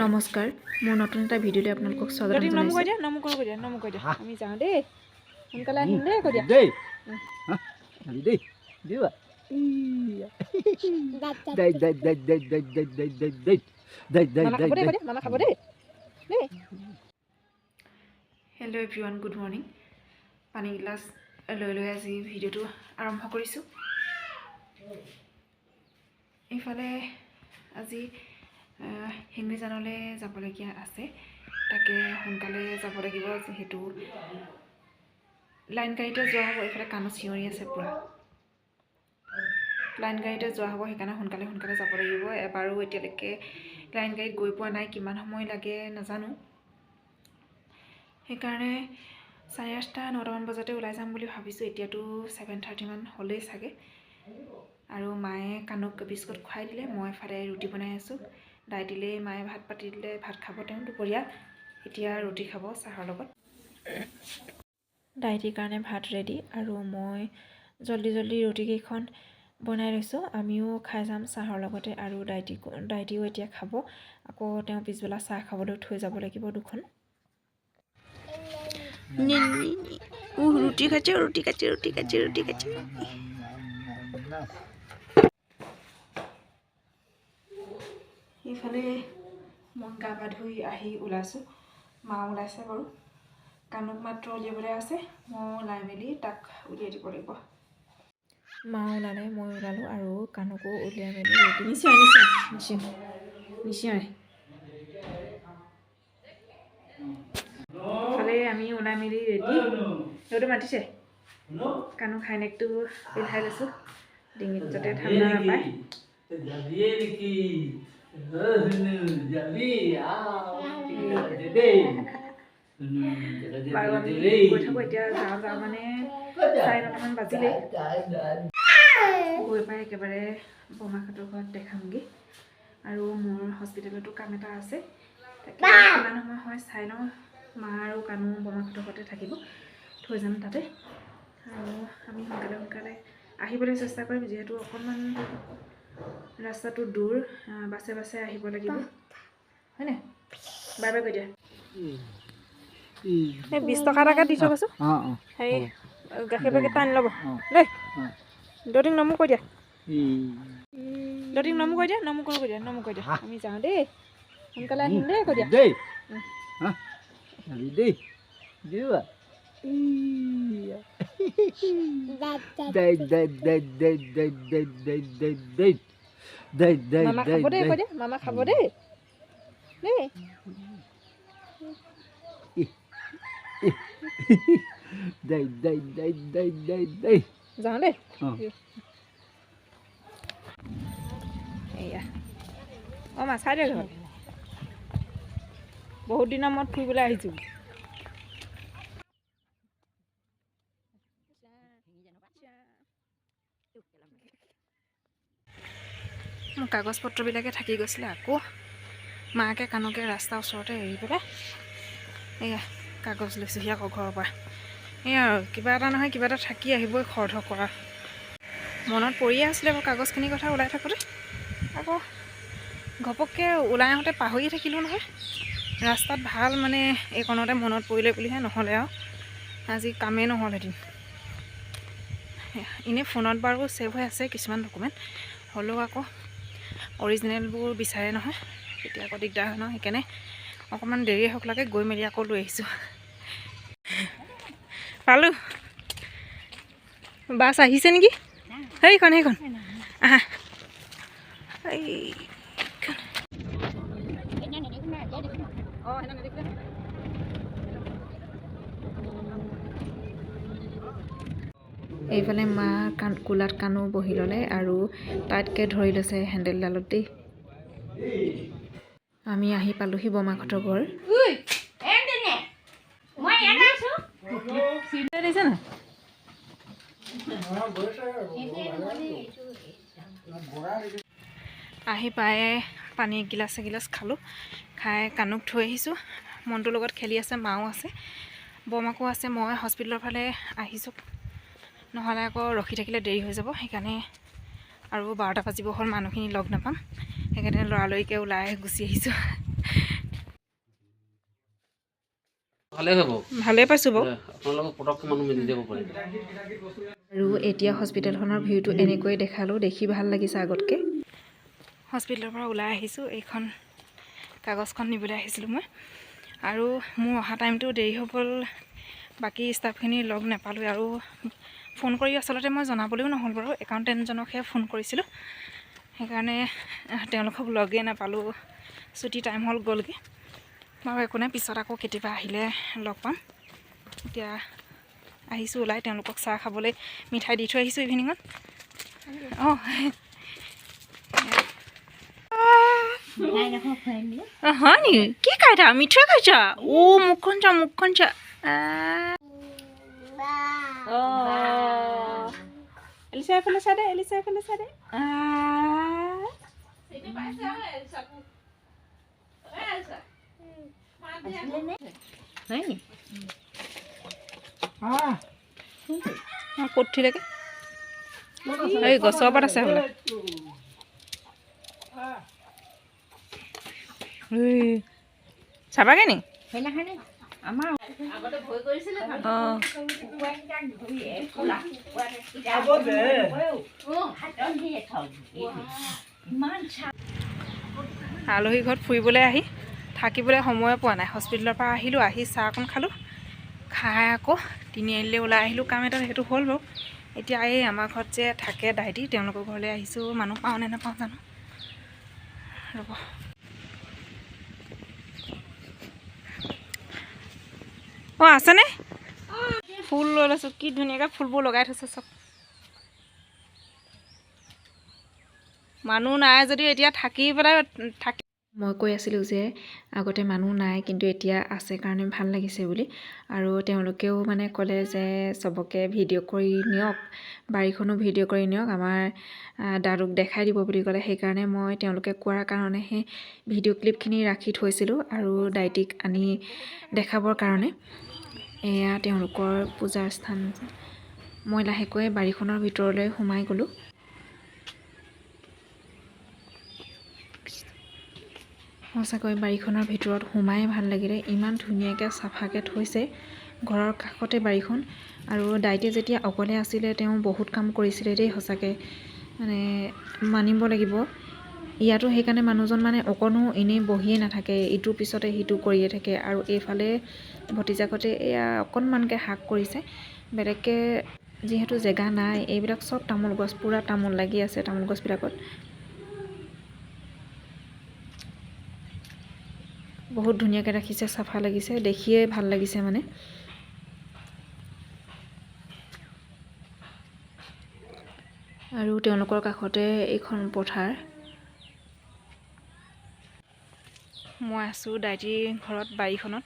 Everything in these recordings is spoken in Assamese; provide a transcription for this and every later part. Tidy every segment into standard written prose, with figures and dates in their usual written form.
নমস্কাৰ মোৰ নতুন এটা ভিডিঅ'তে আপোনালোকক স্বাগতম জনাইছোঁ। নমো কৈ দিয়া আমি যাওঁ দেই সোনকালে আহিম দেই কৈ দিয়া দেই দেই দিবা দেই দেই দেই দেই দেই দেই দেই দেই দেই দেই দেই মামা খাব দেই কৈ দিয়া মামা খাব দেই দেই হেল্ল' এভৰিৱান, গুড মৰ্ণিং। পানী গিলাচ লৈ আজি ভিডিঅ'টো আৰম্ভ কৰিছোঁ। এইফালে আজি শিঙিজানলৈ যাবলগীয়া আছে, তাকে সোনকালে যাব লাগিব যিহেতু লাইন গাড়ীতে যোৱা হ'ব। এইফালে কাণত চিঞৰি আছে পূৰা, লাইন গাড়ীতে যোৱা হ'ব, সেইকাৰণে সোনকালে যাব লাগিব। এবাৰো এতিয়ালৈকে লাইন গাড়ীত গৈ পোৱা নাই, কিমান সময় লাগে নাজানো। সেইকাৰণে 8:30 9টামান বজাতে ওলাই যাম বুলি ভাবিছোঁ। এতিয়াতো 7:30 মান হ'লেই চাগে। আৰু মায়ে কাণক বিস্কুট খুৱাই দিলে, মই এফালে ৰুটি বনাই আছোঁ। দাইটিলেই মায়ে ভাত পাতি দিলে, ভাত খাব তেওঁ দুপৰীয়া। এতিয়া ৰুটি খাব চাহৰ লগত। দাইটিৰ কাৰণে ভাত ৰেডি আৰু মই জল্দি ৰুটিকেইখন বনাই লৈছোঁ। আমিও খাই যাম চাহৰ লগতে আৰু দাইটিও এতিয়া খাব। আকৌ তেওঁ পিছবেলা চাহ খাবলৈ থৈ যাব লাগিব দুখন। ৰুটি খাইছে। এইফালে মই গা পা ধুই আহি ওলাইছোঁ, মা ওলাইছে বাৰু। কাণক মাত্ৰ উলিয়াবলৈ আছে, মই ওলাই মেলি তাক উলিয়াই দিব লাগিব। মা ওলালে, মই ওলালোঁ আৰু কাণকো উলিয়াই মেলি নিশ্চয়। ফালে আমি ওলাই মেলি ৰেডি। সিহঁতে মাতিছে, কাণক হাইনেকটো পিন্ধাই লৈছোঁ ডিঙিত যাতে ঠাণ্ডা নাপায়। বাৰু আমি গৈ থাকোঁ এতিয়া। যাওঁ মানে 9:30মান বাজিলেই। গৈ পাই একেবাৰে বৰমাহঁতৰ ঘৰত দেখামগৈ। আৰু মোৰ হস্পিটেলতো কাম এটা আছে, তাকে কিমান সময় হয় চাই লওঁ। মা আৰু কাণো বৰমাহঁতৰ ঘৰতে থাকিব, থৈ যাম তাতে। আৰু আমি সোনকালে আহিবলৈ চেষ্টা কৰিম, যিহেতু অকণমান ৰাস্তাটো দূৰ, বাছে আহিব লাগিব, হয়নে? বাই বাই কৈ দিয়া। এই 20 টকা এটাকে দি থবাচোন। হেৰি গাখীৰ পেকেট আনি ল'ব দেই। দটিং নমো কৈ দিয়া। নমো কৈ দিয়া। আমি যাওঁ দেই, সোনকালে আহিম দেই কৈ দিয়া। দেই দেই দিবা দেই দেই দেই দেই দেই দেই দেই দেই দেই দেই দেই মামা খাব দেই কৈ দিয়া, মামা খাব দেই দেই। দেই দেই দেই দেই দেই দেই যাওঁ দেই। এয়া মা চাই দে ঘৰত, বহুত দিনৰ মূৰত ফুৰিবলৈ আহিছোঁ। মোৰ কাগজ পত্ৰবিলাকে থাকি গৈছিলে, আকৌ মাকে কাণকে ৰাস্তাৰ ওচৰতে এৰি পেলাই এয়া কাগজ লৈছোঁহি আকৌ ঘৰৰ পৰা। এয়া আৰু কিবা এটা নহয় কিবা এটা থাকি আহিবই খৰধৰ কৰা। মনত পৰিয়ে আছিলে বাৰু কাগজখিনিৰ কথা ওলাই থাকোঁতে, আকৌ ঘপককৈ ওলাই আহোঁতে পাহৰিয়ে থাকিলোঁ নহয়। ৰাস্তাত ভাল মানে এইকণতে মনত পৰিলে বুলিহে, নহ'লে আৰু আজি কামেই নহ'ল এদিন। এনেই ফোনত বাৰু ছেভ হৈ আছে কিছুমান ডকুমেণ্ট, হ'লেও আকৌ অৰিজিনেলবোৰ বিচাৰে নহয়, তেতিয়া আকৌ দিগদাৰ হয় নহয়। সেইকাৰণে অকণমান দেৰি হওক লাগে, গৈ মেলি আকৌ লৈ আহিছোঁ। পালোঁ, বাছ আহিছে নেকি? সেইখন আহা। এইফালে মা কোলাত কাণো বহি ল'লে আৰু টাইটকৈ ধৰি লৈছে হেণ্ডেলডালত দেই। আমি আহি পালোঁহি বৰমাহঁতৰ ঘৰ। আহি পাই পানী এগিলাচ খালোঁ, খাই কাণক থৈ আহিছোঁ। মনটোৰ লগত খেলি আছে, মাও আছে, বৰমাকো আছে। মই হস্পিটেলৰ ফালে আহিছোঁ, নহ'লে আকৌ ৰখি থাকিলে দেৰি হৈ যাব। সেইকাৰণে আৰু 12টা বাজিব হ'ল, মানুহখিনি লগ নাপাম, সেইকাৰণে লৰালৰিকৈ ওলাই গুচি আহিছোঁ। ভালেই পাইছোঁ বাৰু। আৰু এতিয়া হস্পিটেলখনৰ ভিউটো এনেকৈ দেখালোঁ, দেখি ভাল লাগিছে আগতকৈ। হস্পিটেলৰ পৰা ওলাই আহিছোঁ, এইখন কাগজখন নিবলৈ আহিছিলোঁ মই। আৰু মোৰ অহা টাইমটো দেৰি হৈ গ'ল, বাকী ষ্টাফখিনি লগ নাপালোঁ। আৰু ফোন কৰি আচলতে মই জনাবলৈও নহ'ল বাৰু, একাউণ্টেণ্টজনকহে ফোন কৰিছিলোঁ, সেইকাৰণে তেওঁলোকক লগেই নাপালোঁ, ছুটি টাইম হ'ল গ'লগৈ বাৰু। একো নাই, পিছত আকৌ কেতিয়াবা আহিলে লগ পাম। এতিয়া আহিছোঁ ওলাই, তেওঁলোকক চাহ খাবলৈ মিঠাই দি থৈ আহিছোঁ ইভিনিঙত। অঁ হয় নেকি? কি খাইছা? মিঠাই খাইছা? মুখখন চা, মুখখন চা। এলিচা এইফালে চা দে, এলিচা এইফালে চা দে। ক'ত উঠিলেগে? এই গছৰ ওপৰত আছে হ'বলা। চাবাগে নি? আলহী ঘৰত ফুৰিবলৈ আহি থাকিবলৈ সময়ে পোৱা নাই। হস্পিটেলৰ পৰা আহিলোঁ, আহি চাহ অকণ খালোঁ, খাই আকৌ তিনিআলিলৈ ওলাই আহিলোঁ কাম এটা, সেইটো হ'ল বাৰু। এতিয়া এই আমাৰ ঘৰত যে থাকে দাইটি, তেওঁলোকৰ ঘৰলৈ আহিছোঁ। মানুহ পাওঁ নে নাপাওঁ জানো, ৰ'ব। অঁ আছেনে? ফুল লৈ লৈছোঁ, কি ধুনীয়াকৈ ফুলবোৰ লগাই থৈছে চব। মানুহ নাই যদিও এতিয়া থাকি পেলাই মই কৈ আছিলোঁ যে আগতে মানুহ নাই, কিন্তু এতিয়া আছে কাৰণে ভাল লাগিছে বুলি। আৰু তেওঁলোকেও মানে ক'লে যে চবকে ভিডিঅ' কৰি নিয়ক, বাৰীখনো ভিডিঅ' কৰি নিয়ক, আমাৰ দাদুক দেখাই দিব বুলি ক'লে। সেইকাৰণে মই তেওঁলোকে কোৱাৰ কাৰণেহে ভিডিঅ' ক্লিপখিনি ৰাখি থৈছিলোঁ আৰু দাইটিক আনি দেখাবৰ কাৰণে। এয়া তেওঁলোকৰ পূজাৰ স্থান। মই লাহেকৈ বাৰীখনৰ ভিতৰলৈ সোমাই গ'লোঁ। সঁচাকৈ বাৰীখনৰ ভিতৰত সোমাই ভাল লাগিলে, ইমান ধুনীয়াকৈ চাফাকৈ থৈছে। ঘৰৰ কাষতে বাৰীখন, আৰু দাইটি যেতিয়া অকলে আছিলে তেওঁ বহুত কাম কৰিছিলে দেই, সঁচাকৈ মানে মানিব লাগিব। ইয়াতো সেইকাৰণে মানুহজন মানে অকণো এনেই বহিয়ে নাথাকে, ইটোৰ পিছতে সিটো কৰিয়ে থাকে। আৰু এইফালে ভতিজাকতে এয়া অকণমানকৈ শাক কৰিছে, বেলেগকৈ যিহেতু জেগা নাই। এইবিলাক চব তামোল গছ, পূৰা তামোল লাগি আছে তামোল গছবিলাকত। বহুত ধুনীয়াকৈ ৰাখিছে, চাফা লাগিছে, দেখিয়ে ভাল লাগিছে মানে। আৰু তেওঁলোকৰ কাষতে এইখন পথাৰ। মই আছোঁ দাইটিৰ ঘৰত, বাৰীখনত।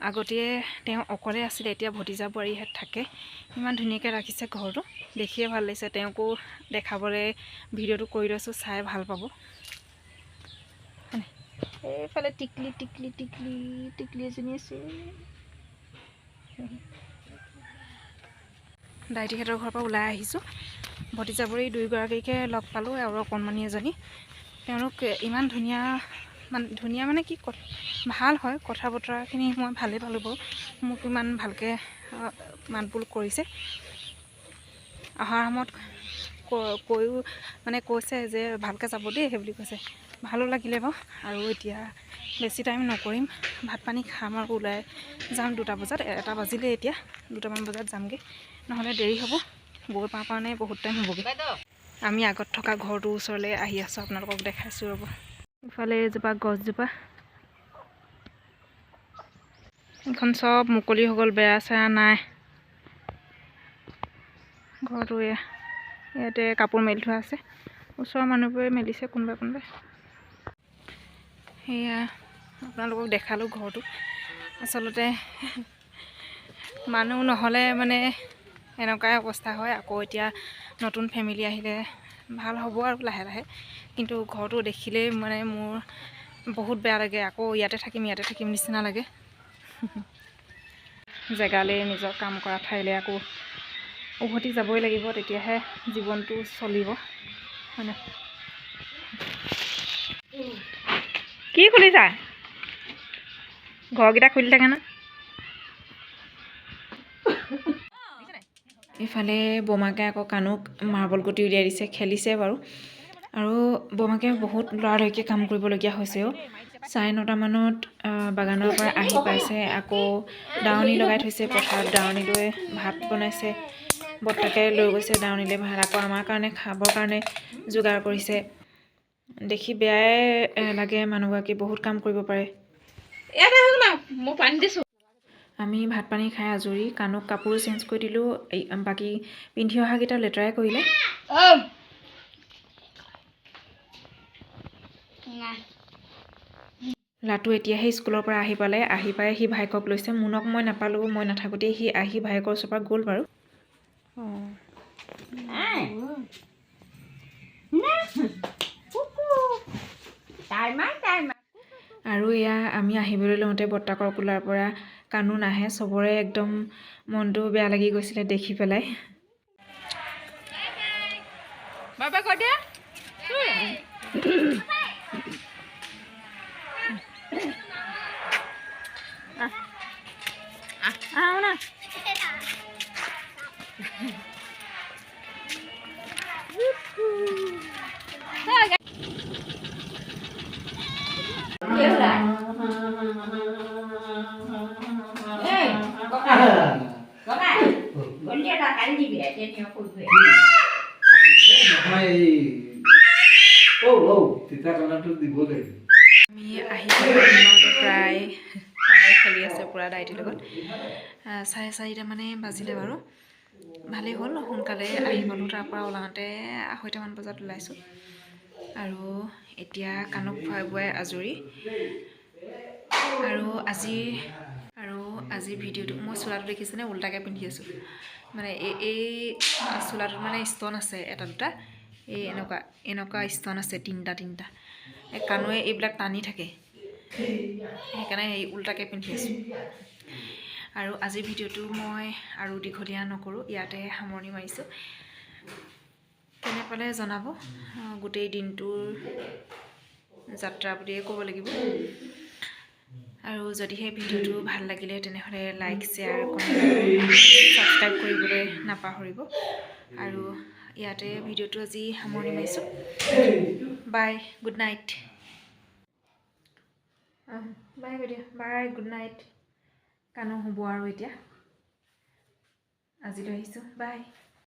আগতে তেওঁ অকলে আছিলে, এতিয়া ভতিজা বোৱাৰীহঁত থাকে। ইমান ধুনীয়াকৈ ৰাখিছে ঘৰটো, দেখিয়ে ভাল লাগিছে। তেওঁকো দেখাবলৈ ভিডিঅ'টো কৰি লৈছোঁ, চাই ভাল পাব। এইফালে টিকলি টিকলি টিকলি টিকলি এজনী আছে। দাইটিহঁতৰ ঘৰৰ পৰা ওলাই আহিছোঁ, ভতিজাবোৰী দুয়োগৰাকীকে লগ পালোঁ আৰু অকণমানি এজনী। তেওঁলোক ইমান ধুনীয়া মানে কি ভাল হয়, কথা বতৰাখিনি মই ভালেই পালোঁ বাৰু। মোক ইমান ভালকৈ মাতবোল কৰিছে। অহাৰ সময়ত কৈও মানে কৈছে যে ভালকৈ যাব দেই, সেই বুলি কৈছে। ভালো লাগিলে বাৰু। আৰু এতিয়া বেছি টাইম নকৰিম, ভাত পানী খাম আৰু ওলাই যাম 2টা বজাত। 1টা বাজিলে এতিয়া, 2টামান বজাত যামগৈ, নহ'লে দেৰি হ'ব। গৈ পাওঁ কাৰণে বহুত টাইম হ'বগৈ। আমি আগত থকা ঘৰটোৰ ওচৰলৈ আহি আছোঁ, আপোনালোকক দেখাইছোঁ ৰ'ব। ইফালে এজোপা গছজোপা, এইখন চব মুকলি হৈ গ'ল, বেৰা চেৰা নাই। ঘৰটো ইয়াতে কাপোৰ মেলি থোৱা আছে, ওচৰৰ মানুহবোৰে মেলিছে কোনোবাই। সেয়া আপোনালোকক দেখালোঁ ঘৰটো। আচলতে মানুহ নহ'লে মানে এনেকুৱাই অৱস্থা হয়। আকৌ এতিয়া নতুন ফেমিলি আহিলে ভাল হ'ব আৰু লাহে লাহে, কিন্তু ঘৰটো দেখিলেই মানে মোৰ বহুত বেয়া লাগে। আকৌ ইয়াতে থাকিম নিচিনা লাগে। জেগালৈ, নিজৰ কাম কৰা ঠাইলৈ আকৌ উভতি যাবই লাগিব, তেতিয়াহে জীৱনটো চলিব। কি খুলিছা ঘৰকেইটা খুলি থাকে না ইফালে বোমাকে আকৌ কাণুক মাৰ্বল গুটি উলিয়াই দিছে খেলিছে বাৰু আৰু বোমাকে বহুত লৰালৰিকৈ কাম কৰিবলগীয়া হৈছে 9:30মানত বাগানৰ পৰা আহি পাইছে আকৌ দাৱনি লগাই থৈছে পথাৰত দাৱনি লৈ ভাত বনাইছে বৰ্তাকে লৈ গৈছে দাৱনিলৈ ভাত আকৌ আমাৰ কাৰণে খাবৰ কাৰণে যোগাৰ কৰিছে দেখি বেয়াই লাগে মানুহগৰাকী বহুত কাম কৰিব পাৰে আমি ভাত পানী খাই আজৰি কাণুক কাপোৰ চেঞ্জ কৰি দিলোঁ বাকী পিন্ধি অহাকেইটা লেতেৰাই কৰিলে লাটু এতিয়াহে স্কুলৰ পৰা আহি পালে আহি পাই সি ভাইকক লৈছে মুনক মই নাপালোঁ মই নাথাকোঁতেই সি আহি ভাইকৰ ওচৰৰ পৰা গ'ল বাৰু আৰু এয়া আমি আহিবলৈ লওঁতে বৰ্তাকৰ কোলাৰ পৰা কাণু নাহে চবৰে একদম মনটো বেয়া লাগি গৈছিলে দেখি পেলাই বাবা কৈ দিয়া আমি আহি প্ৰায় খেলি আছে পূৰা ডাইটিৰ লগত 4:30 বাজিলে বাৰু ভালেই হ'ল সোনকালে আহি গ'লোঁ তাৰ পৰা ওলাওঁতে 2:30মান বজাত ওলাইছোঁ আৰু এতিয়া কাণুক খুৱাই বোৱাই আজৰি আৰু আজি ভিডিঅ'টো মই চোলাটো দেখিছেনে উল্টাকৈ পিন্ধি আছোঁ মানে এই চোলাটোত মানে ষ্টন আছে এটা দুটা এই এনেকুৱা ষ্টন আছে তিনিটা এই কাণুৱে এইবিলাক টানি থাকে সেইকাৰণে এই উল্টাকৈ পিন্ধি আছোঁ আৰু আজিৰ ভিডিঅ'টো মই আৰু দীঘলীয়া নকৰোঁ ইয়াতে সামৰণি মাৰিছোঁ কেনে পালে জনাব গোটেই দিনটোৰ যাত্ৰা বুলিয়ে ক'ব লাগিব আৰু যদিহে ভিডিঅ'টো ভাল লাগিলে তেনেহ'লে লাইক শ্বেয়াৰ কমেণ্ট ছাবস্ক্ৰাইব কৰিবলৈ নাপাহৰিব আৰু ইয়াতে ভিডিঅ'টো আজি সামৰণি মাৰিছোঁ bye good night bye good night কাণু শুব আৰু এতিয়া আজিলৈ আহিছোঁ বাই